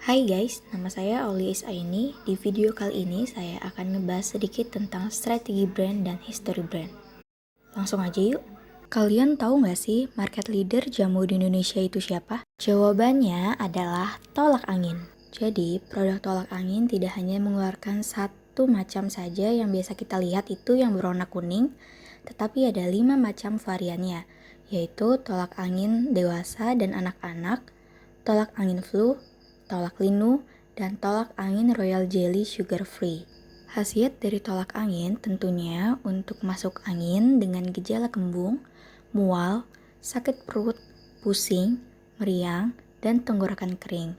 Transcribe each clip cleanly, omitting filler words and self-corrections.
Hai guys, nama saya Auliis Aini. Di video kali ini saya akan ngebahas sedikit tentang strategi brand dan history brand. Langsung aja yuk. Kalian tahu nggak sih market leader jamu di Indonesia itu siapa? Jawabannya adalah tolak angin. Jadi, produk tolak angin tidak hanya mengeluarkan satu macam saja yang biasa kita lihat itu yang berwarna kuning, tetapi ada 5 macam variannya, yaitu tolak angin dewasa dan anak-anak, tolak angin flu, tolak linu, dan tolak angin royal jelly sugar free. Khasiat dari tolak angin tentunya untuk masuk angin dengan gejala kembung, mual, sakit perut, pusing, meriang, dan tenggorokan kering.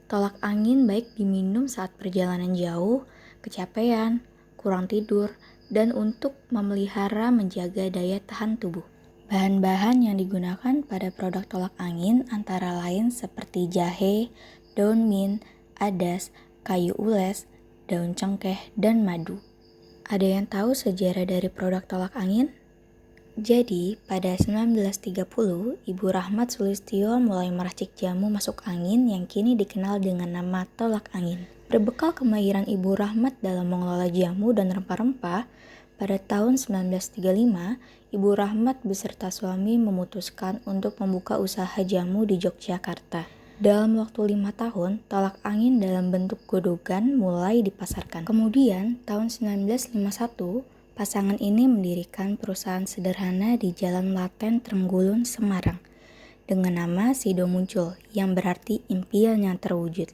Tolak angin baik diminum saat perjalanan jauh, kecapean, kurang tidur, dan untuk memelihara menjaga daya tahan tubuh. Bahan-bahan yang digunakan pada produk tolak angin antara lain seperti jahe, daun mint, adas, kayu ules, daun cengkeh, dan madu. Ada yang tahu sejarah dari produk tolak angin? Jadi, pada 1930, Ibu Rahmat Sulistyo mulai meracik jamu masuk angin yang kini dikenal dengan nama tolak angin. Berbekal kemahiran Ibu Rahmat dalam mengelola jamu dan rempah-rempah, pada tahun 1935, Ibu Rahmat beserta suami memutuskan untuk membuka usaha jamu di Yogyakarta. Dalam waktu 5 tahun, tolak angin dalam bentuk godogan mulai dipasarkan. Kemudian, tahun 1951, pasangan ini mendirikan perusahaan sederhana di Jalan Laten Trenggulun, Semarang, dengan nama Sido Muncul, yang berarti impian yang terwujud.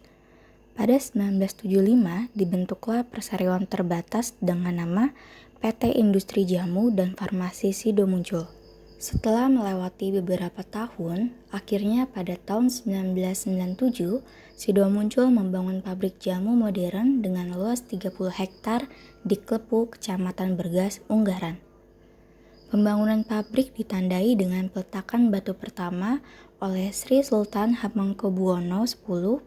Pada 1975, dibentuklah persariwan terbatas dengan nama PT Industri Jamu dan Farmasi Sido Muncul. Setelah melewati beberapa tahun, akhirnya pada tahun 1997, Sido Muncul membangun pabrik jamu modern dengan luas 30 hektar di Klepu, Kecamatan Bergas, Unggaran. Pembangunan pabrik ditandai dengan peletakan batu pertama oleh Sri Sultan Hamengkubuwono X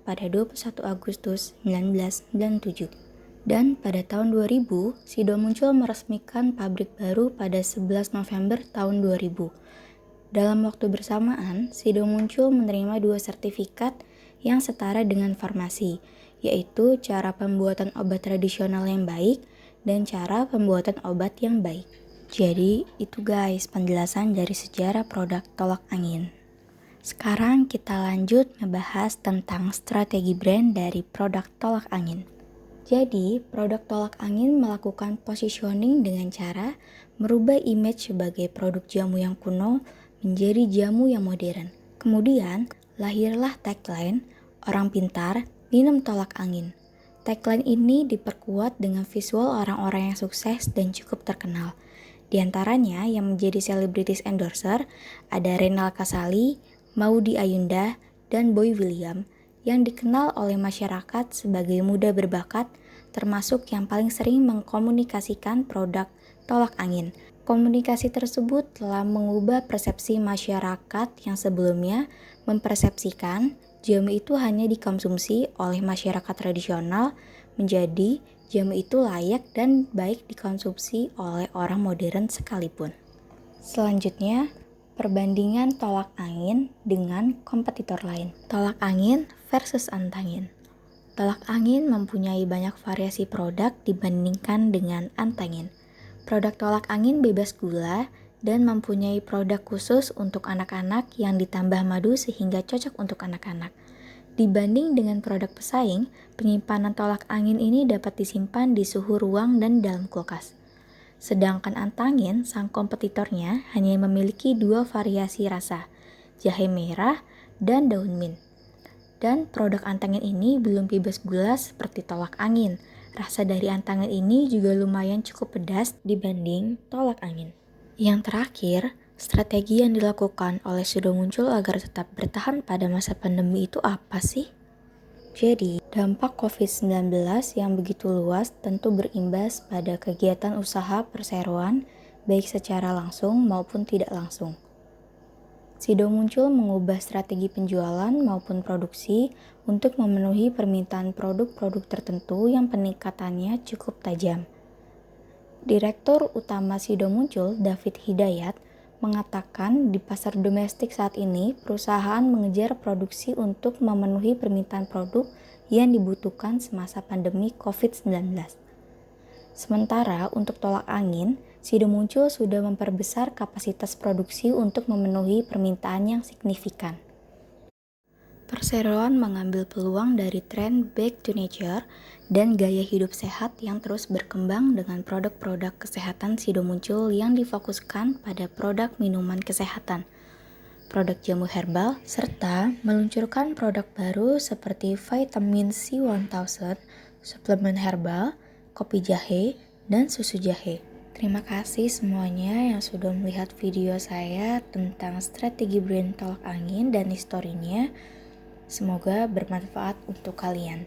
pada 21 Agustus 1997. Dan pada tahun 2000, Sido Muncul meresmikan pabrik baru pada 11 November tahun 2000. Dalam waktu bersamaan, Sido Muncul menerima 2 sertifikat yang setara dengan farmasi, yaitu cara pembuatan obat tradisional yang baik dan cara pembuatan obat yang baik. Jadi, itu guys penjelasan dari sejarah produk tolak angin. Sekarang kita lanjut ngebahas tentang strategi brand dari produk tolak angin. Jadi, produk tolak angin melakukan positioning dengan cara merubah image sebagai produk jamu yang kuno menjadi jamu yang modern. Kemudian, lahirlah tagline, "Orang pintar, minum tolak angin." Tagline ini diperkuat dengan visual orang-orang yang sukses dan cukup terkenal. Di antaranya yang menjadi selebritis endorser ada Renal Kasali, Maudy Ayunda, dan Boy William, yang dikenal oleh masyarakat sebagai muda berbakat, termasuk yang paling sering mengkomunikasikan produk tolak angin. Komunikasi tersebut telah mengubah persepsi masyarakat yang sebelumnya mempersepsikan jamu itu hanya dikonsumsi oleh masyarakat tradisional menjadi jamu itu layak dan baik dikonsumsi oleh orang modern sekalipun. Selanjutnya, perbandingan tolak angin dengan kompetitor lain. Tolak angin versus antangin. Tolak angin mempunyai banyak variasi produk dibandingkan dengan antangin. Produk tolak angin bebas gula dan mempunyai produk khusus untuk anak-anak yang ditambah madu sehingga cocok untuk anak-anak. Dibanding dengan produk pesaing, penyimpanan tolak angin ini dapat disimpan di suhu ruang dan dalam kulkas. Sedangkan antangin, sang kompetitornya, hanya memiliki 2 variasi rasa, jahe merah dan daun mint. Dan produk antangin ini belum bebas gula seperti tolak angin. Rasa dari antangin ini juga lumayan cukup pedas dibanding tolak angin. Yang terakhir, strategi yang dilakukan oleh Sido Muncul agar tetap bertahan pada masa pandemi itu apa sih? Jadi, dampak COVID-19 yang begitu luas tentu berimbas pada kegiatan usaha perseroan baik secara langsung maupun tidak langsung. Sido Muncul mengubah strategi penjualan maupun produksi untuk memenuhi permintaan produk-produk tertentu yang peningkatannya cukup tajam. Direktur Utama Sido Muncul, David Hidayat, mengatakan di pasar domestik saat ini, perusahaan mengejar produksi untuk memenuhi permintaan produk yang dibutuhkan semasa pandemi COVID-19. Sementara untuk tolak angin, Sido Muncul sudah memperbesar kapasitas produksi untuk memenuhi permintaan yang signifikan. Perseroan mengambil peluang dari tren back to nature dan gaya hidup sehat yang terus berkembang dengan produk-produk kesehatan Sido Muncul yang difokuskan pada produk minuman kesehatan, produk jamu herbal, serta meluncurkan produk baru seperti vitamin C1000, suplemen herbal, kopi jahe, dan susu jahe. Terima kasih semuanya yang sudah melihat video saya tentang strategi brand tolak angin dan historinya. Semoga bermanfaat untuk kalian.